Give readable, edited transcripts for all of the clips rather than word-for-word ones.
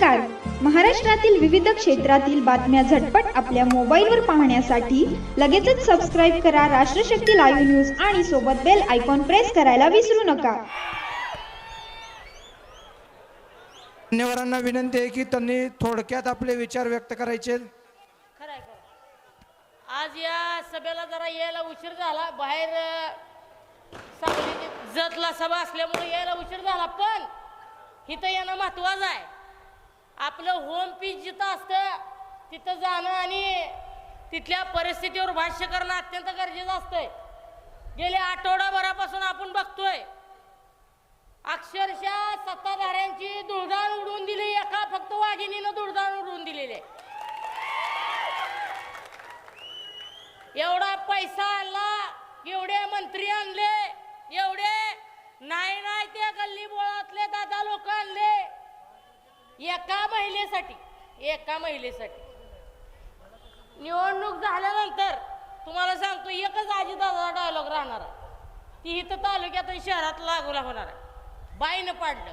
नमस्कार. महाराष्ट्रातील विविध क्षेत्रातील बातम्या झटपट आपल्या मोबाईलवर पाहण्यासाठी लगेचच सबस्क्राईब करा राष्ट्रशक्ती लाईव्ह न्यूज आणि सोबत बेल आयकॉन प्रेस करायला विसरू नका. मान्यवरांना विनंती आहे की त्यांनी थोडक्यात आपले विचार व्यक्त करायचे. खरंय आज या सभेला जरा यायला उशीर झाला. बाहेर सांगली जतला सभा असल्यामुळे यायला उशीर झाला, पण इथं येणं महत्वाचं आहे. आपलं होम पीच जिथं असतं तिथं जाणं आणि तिथल्या परिस्थितीवर भाष्य करणं अत्यंत गरजेचं असतंय. गेल्या आठवडाभरापासून आपण बघतोय अक्षरशः सत्ताधाऱ्यांची धुळदाण उडवून दिली. एका फक्त वाघिणीनं धुळदाण उडवून दिलेली आहे. एवढा पैसा आणला, एवढे मंत्री आणले, एवढे नाही ते गल्ली बोळातले दादा लोक आणले एका महिलेसाठी. निवडणूक झाल्यानंतर तुम्हाला सांगतो एकच अजितदादा डायलॉग राहणार आहे, ती इथं तालुक्यात आणि शहरात लागू होणार आहे. बाईनं पाडलं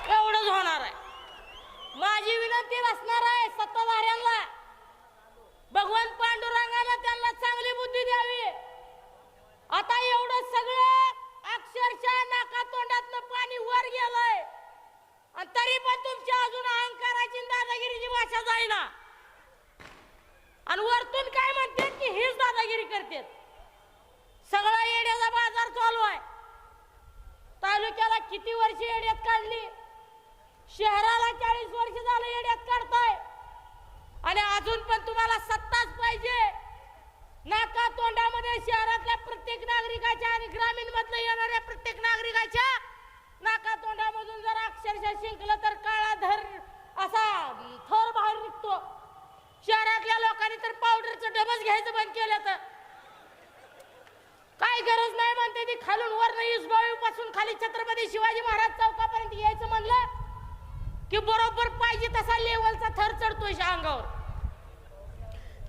एवढंच होणार आहे. माझी विनंती असणार आहे सत्ताधाऱ्यांना, भगवान पांडुरंगाला त्यांना चांगली बुद्धी द्यावी. आता एवढं सगळं अक्षरशः नाका तोंडातनं पाणी वर गेलंय आणि तरी पण तुमच्या अजून अहंकाराची दादागिरीची भाषा जाईना. आणि वरतून काय म्हणतात की हीच दादागिरी करतात. सगळा येड्याचा बाजार चालू आहे. तालुक्याला किती वर्ष येड्यात काढली, शहराला 40 वर्ष झालं येड्यात काढताय आणि अजून पण तुम्हाला सत्ताच पाहिजे. नाका तोंडामध्ये शहरातल्या प्रत्येक नागरिकाच्या आणि ग्रामीण मधलं येणाऱ्या प्रत्येक नागरिकाच्या नाका तोंडामधून जर अक्षरशः शिंकलं तर काळा धर असा थर बाहेर निघतो. शहरातल्या लोकांनी तर पावडरचं डबच घ्यायचं बंद केलं. तर काय गरज नाही म्हणते ती. खालून वरनं इसबावी पासून खाली छत्रपती शिवाजी महाराज चौकापर्यंत यायचं म्हणलं की बरोबर पाहिजे तसा लेवलचा थर चढतोय अंगावर,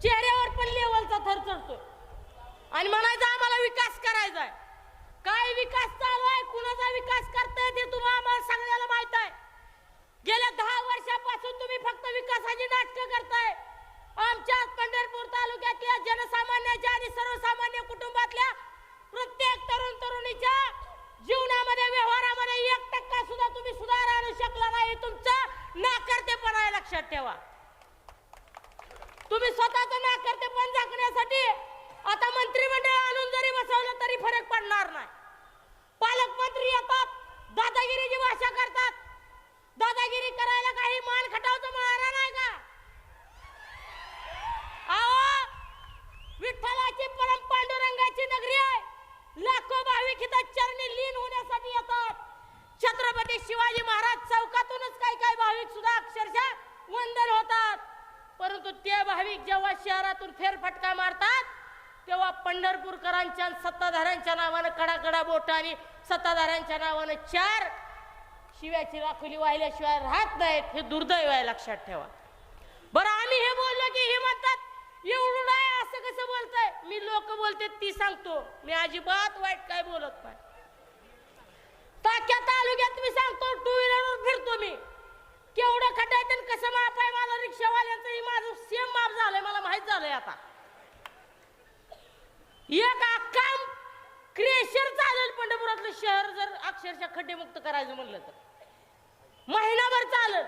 चेहऱ्यावर पण लेवलचा थर चढतोय. आणि म्हणायचं आम्हाला विकास करायचा आहे. काय विकास चालू आहे, कुणाचा विकास करताय ते तुम्हाला सगळ्याला माहित आहे. गेल्या 10 वर्षापासून तुम्ही फक्त विकासाची नाटकं करताय. आमच्या पंढरपूर तालुक्यातल्या जनसामान्याच्या आणि सर्वसामान्य कुटुंबातल्या प्रत्येक तरुण तरुणीच्या जीवनामध्ये व्यवहारामध्ये 1% सुद्धा तुम्ही सुधार आणू शकला नाही. तुमचं नाकर्तेपणा आहे, लक्षात ठेवा. तुम्ही स्वतःचं नाकर्तेपण झाकण्यासाठी आता मंत्रिमंडळ आणून जरी बसवलं तरी फरक पडणार नाही. पालकमंत्री येतात, दादागिरीची भाषा करतात. दादागिरी करायला काही मान खटावचं मिळाला नाही का? विठ्ठलाची परम पांडुरंगाची नगरी आहे. लाखो भाविक इथं चरणी लीन होण्यासाठी येतात. छत्रपती शिवाजी महाराज चौकातूनच काही भाविक सुद्धा अक्षरशः वंदन होतात. परंतु ते भाविक जेव्हा शहरातून फेरफटका मारतात तेव्हा पंढरपूरकरांच्या सत्ताधाऱ्यांच्या नावानं कडाकडा बोट आणि सत्ताधाऱ्यांच्या नावानं 4 शिव्याची राखुली वाहिल्याशिवाय राहत नाहीत. हे दुर्दैव आहे, लक्षात ठेवा. बरं आम्ही हे बोललो की हे म्हणतात एवढं नाही, असं कसं बोलताय. मी लोक बोलते ती सांगतो, मी अजिबात वाईट काय बोलत नाही. टाक्या तालुक्यात मी सांगतो 2 व्हीलरवर फिरतो मी. केवढं खटायचं कसं माप आहे मला रिक्षावाल्यांचं माझं सेम माप झालंय, मला माहित झालंय. आता एक काम क्रेशर चालेल पंढरपुरातलं शहर जर अक्षरशः खड्डेमुक्त करायचं म्हणलं तर महिनाभर चालेल.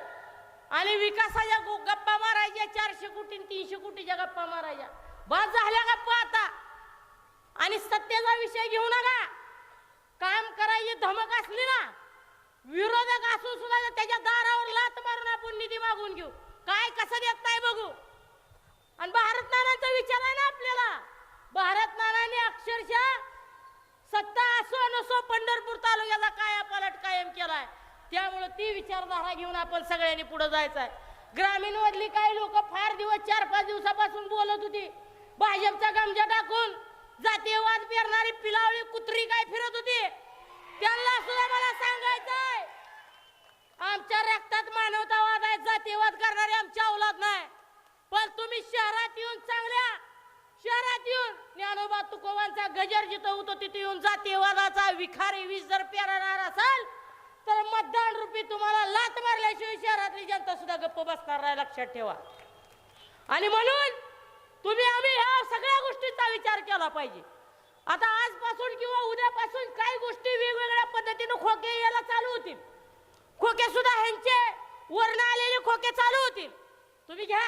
आणि विकासाच्या गप्पा मारायच्या 400 कोटी 300 कोटीच्या गप्पा मारायच्या. बस झाल्या गप्पा आता. आणि सत्तेचा विषय घेऊ नका. काम करायची धमक असली ना, विरोधक असून सुद्धा त्याच्या दारावर लात मारून आपण निधी मागून घेऊ. काय कसं देत नाही बघू. आणि भारत नानांचा विचार आहे ना आपल्याला. भारत नानांनी अक्षरशः सत्ता असो नसो पंढरपूर तालुक्याचा कायापालट कायम केलाय. त्यामुळे ती विचारधारा घेऊन आपण सगळ्यांनी पुढे जायचं आहे. ग्रामीण मधली काही लोक फार दिवस 4-5 दिवसापासून बोलत होती. भाजपचा गमजा टाकून जातीयवाद पेरणारी पिलावळी कुत्री काय फिरत होती. त्यांना सुद्धा मला सांगायचंय, आमच्या रक्तात मानवतावाद आहे. जातीयवाद करणारे आमच्या औलाद नाही. पण तुम्ही शहरात येऊन ज्ञानोबा तुकोबांचा गजर जिथं होतो तिथे येऊन जातीयवादाचा विखारी विष जर पेरणार असाल तर तुम्हाला लात मारल्याशिवाय शहरातली जनता सुद्धा गप्प बसणार नाही, लक्षात ठेवा. आणि म्हणून तुम्ही आम्ही ह्या सगळ्या गोष्टींचा विचार केला पाहिजे. आता आजपासून किंवा उद्यापासून काही गोष्टी वेगवेगळ्या पद्धतीने खोके यायला चालू होतील. खोके सुद्धा ह्यांचे वर्ण आलेले खोके चालू होतील. तुम्ही घ्या,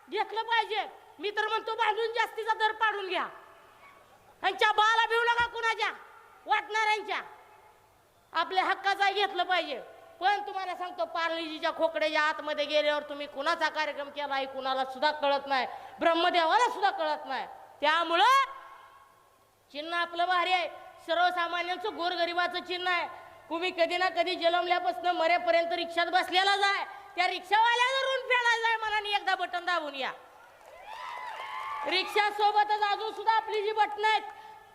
घेतलं पाहिजे. मी तर म्हणतो बांधून जास्तीचा दर पाडून घ्या. ह्यांच्या बाला भिवू नका कुणाच्या वाटणाऱ्यांच्या. आपल्या हक्काचा घेतलं पाहिजे. पण तुम्हाला सांगतो, पार्लेजीच्या खोकड्याच्या आतमध्ये गेल्यावर तुम्ही कुणाचा कार्यक्रम केला आहे कुणाला सुद्धा कळत नाही, ब्रह्मदेवाला सुद्धा कळत नाही. त्यामुळं चिन्ह आपलं भारी आहे, सर्वसामान्यांचं गोरगरिबाचं चिन्ह आहे. तुम्ही कधी ना कधी जन्मल्यापासून मरेपर्यंत रिक्षात बसलेला जाय, त्या रिक्षावाल्याला ऋण फेडायला जाय. मला एकदा बटन दाबून या. रिक्षा सोबतच अजून सुद्धा आपली जी बटन आहेत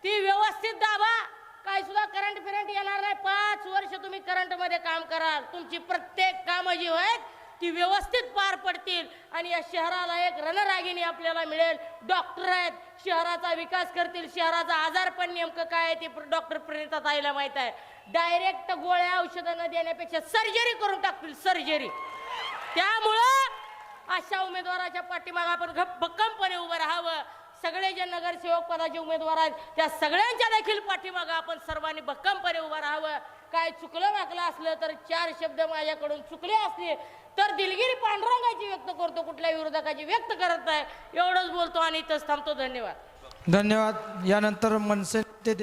ती व्यवस्थित दाबा. काय सुद्धा करंट फिरंट येणार नाही. 5 वर्ष तुम्ही करंट मध्ये काम कराल, तुमची प्रत्येक कामं जी आहेत ती व्यवस्थित पार पडतील. आणि या शहराला एक रणरागिणी आपल्याला मिळेल. डॉक्टर आहेत, शहराचा विकास करतील. शहराचा आजार पण नेमकं काय आहे ते डॉक्टर प्रणिता ताईला माहित आहे. डायरेक्ट गोळ्या औषधं न देण्यापेक्षा सर्जरी करून टाकतील, सर्जरी. त्यामुळं अशा उमेदवाराच्या पाठीमागे आपण भक्कमपणे उभं राहावं. सगळे जे नगरसेवक पदाचे उमेदवार आहेत त्या सगळ्यांच्या देखील पाठीमागे आपण सर्वांनी भक्कमपणे उभं राहावं. काय चुकलं वाकलं असलं तर 4 शब्द माझ्याकडून चुकले असले तर दिलगिरी पांडुरंगाची व्यक्त करतो, कुठल्या विरोधकाची व्यक्त करत नाही. एवढंच बोलतो आणि इथंच थांबतो. धन्यवाद. धन्यवाद. यानंतर मनसे